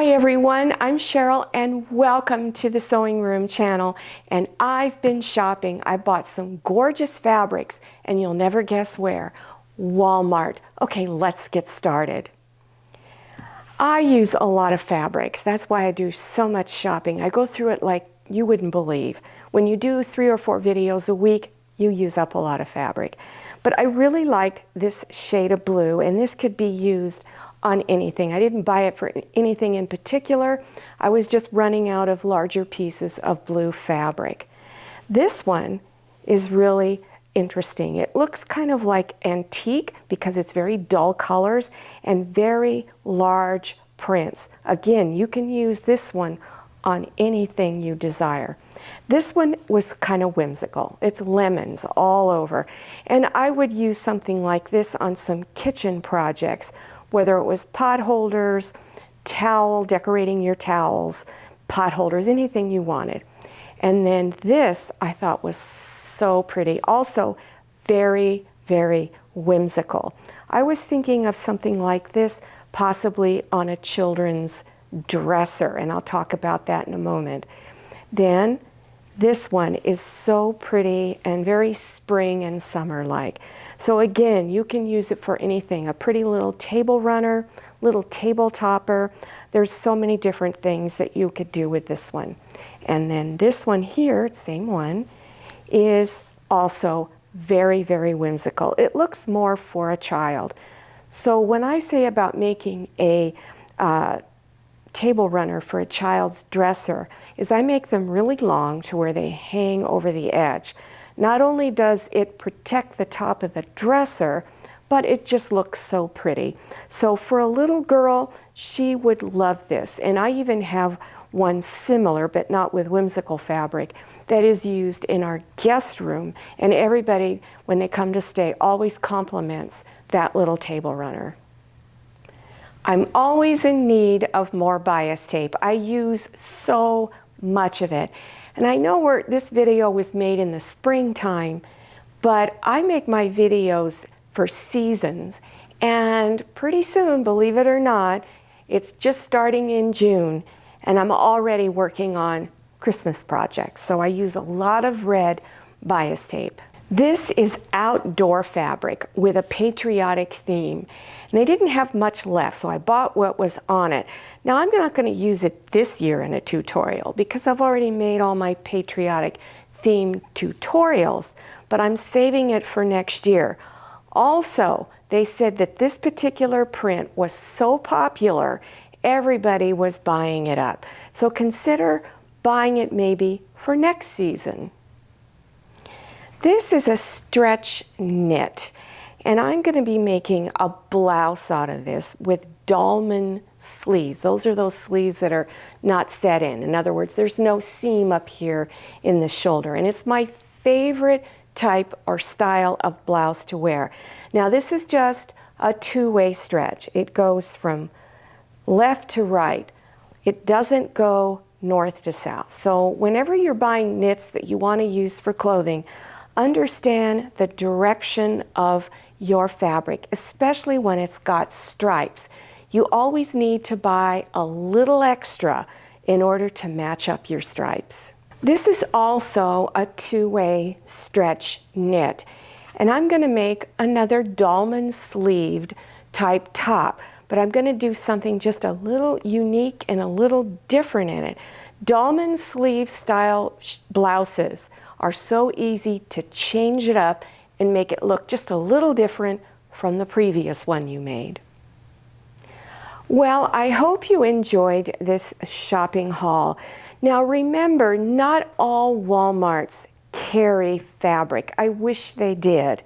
Hi everyone, I'm Cheryl and welcome to the Sewing Room channel. And I've been shopping. I bought some gorgeous fabrics and you'll never guess where. Walmart. Okay, let's get started. I use a lot of fabrics. That's why I do so much shopping. I go through it like you wouldn't believe. When you do 3 or 4 videos a week, you use up a lot of fabric. But I really liked this shade of blue, and this could be used on anything. I didn't buy it for anything in particular. I was just running out of larger pieces of blue fabric. This one is really interesting. It looks kind of like antique because it's very dull colors and very large prints. Again, you can use this one on anything you desire. This one was kind of whimsical. It's lemons all over. And I would use something like this on some kitchen projects, whether it was pot holders, decorating your towels, pot holders, anything you wanted. And then this I thought was so pretty. Also very, very whimsical. I was thinking of something like this possibly on a children's dresser, and I'll talk about that in a moment. Then this one is so pretty and very spring and summer-like. So again, you can use it for anything. A pretty little table runner, little table topper. There's so many different things that you could do with this one. And then this one here, same one, is also very, very whimsical. It looks more for a child. So when I say about making a table runner for a child's dresser, is I make them really long to where they hang over the edge. Not only does it protect the top of the dresser, but it just looks so pretty. So for a little girl, she would love this. And I even have one similar, but not with whimsical fabric, that is used in our guest room. And everybody, when they come to stay, always compliments that little table runner. I'm always in need of more bias tape. I use so much of it. And I know this video was made in the springtime, but I make my videos for seasons. And pretty soon, believe it or not, it's just starting in June, and I'm already working on Christmas projects. So I use a lot of red bias tape. This is outdoor fabric with a patriotic theme. And they didn't have much left, so I bought what was on it. Now I'm not going to use it this year in a tutorial because I've already made all my patriotic themed tutorials, but I'm saving it for next year. Also, they said that this particular print was so popular, everybody was buying it up. So consider buying it maybe for next season. This is a stretch knit, and I'm going to be making a blouse out of this with dolman sleeves. Those are those sleeves that are not set in. In other words, there's no seam up here in the shoulder, and it's my favorite type or style of blouse to wear. Now this is just a two-way stretch. It goes from left to right. It doesn't go north to south. So whenever you're buying knits that you want to use for clothing, understand the direction of your fabric, especially when it's got stripes. You always need to buy a little extra in order to match up your stripes. This is also a two-way stretch knit, and I'm going to make another dolman sleeved type top, but I'm going to do something just a little unique and a little different in it. Dolman sleeve style blouses are so easy to change it up and make it look just a little different from the previous one you made. Well, I hope you enjoyed this shopping haul. Now remember, not all Walmarts carry fabric. I wish they did,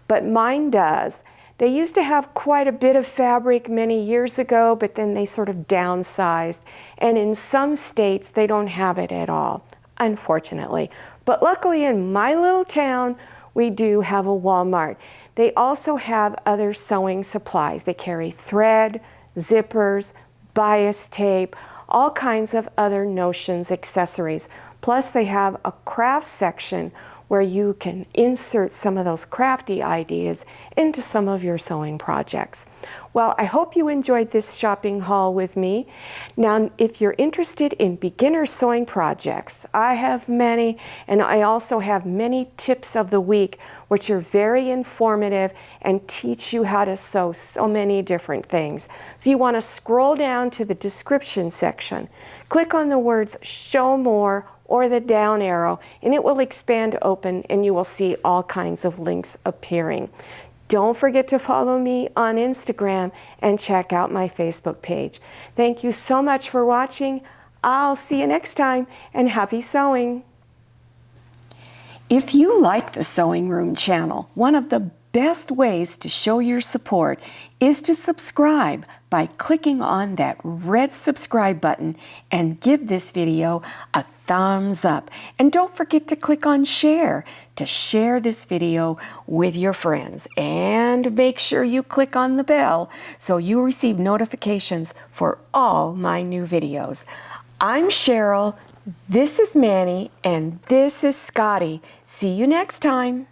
but mine does. They used to have quite a bit of fabric many years ago, but then they sort of downsized. And in some states, they don't have it at all, unfortunately. But luckily in my little town, we do have a Walmart. They also have other sewing supplies. They carry thread, zippers, bias tape, all kinds of other notions, accessories. Plus they have a craft section where you can insert some of those crafty ideas into some of your sewing projects. Well, I hope you enjoyed this shopping haul with me. Now, if you're interested in beginner sewing projects, I have many, and I also have many tips of the week which are very informative and teach you how to sew so many different things. So you want to scroll down to the description section, click on the words "Show More" or the down arrow, and it will expand open and you will see all kinds of links appearing. Don't forget to follow me on Instagram and check out my Facebook page. Thank you so much for watching. I'll see you next time, and happy sewing. If you like the Sewing Room channel, one of the best ways to show your support is to subscribe by clicking on that red subscribe button and give this video a thumbs up. And don't forget to click on share to share this video with your friends. And make sure you click on the bell so you receive notifications for all my new videos. I'm Cheryl, this is Manny, and this is Scotty. See you next time.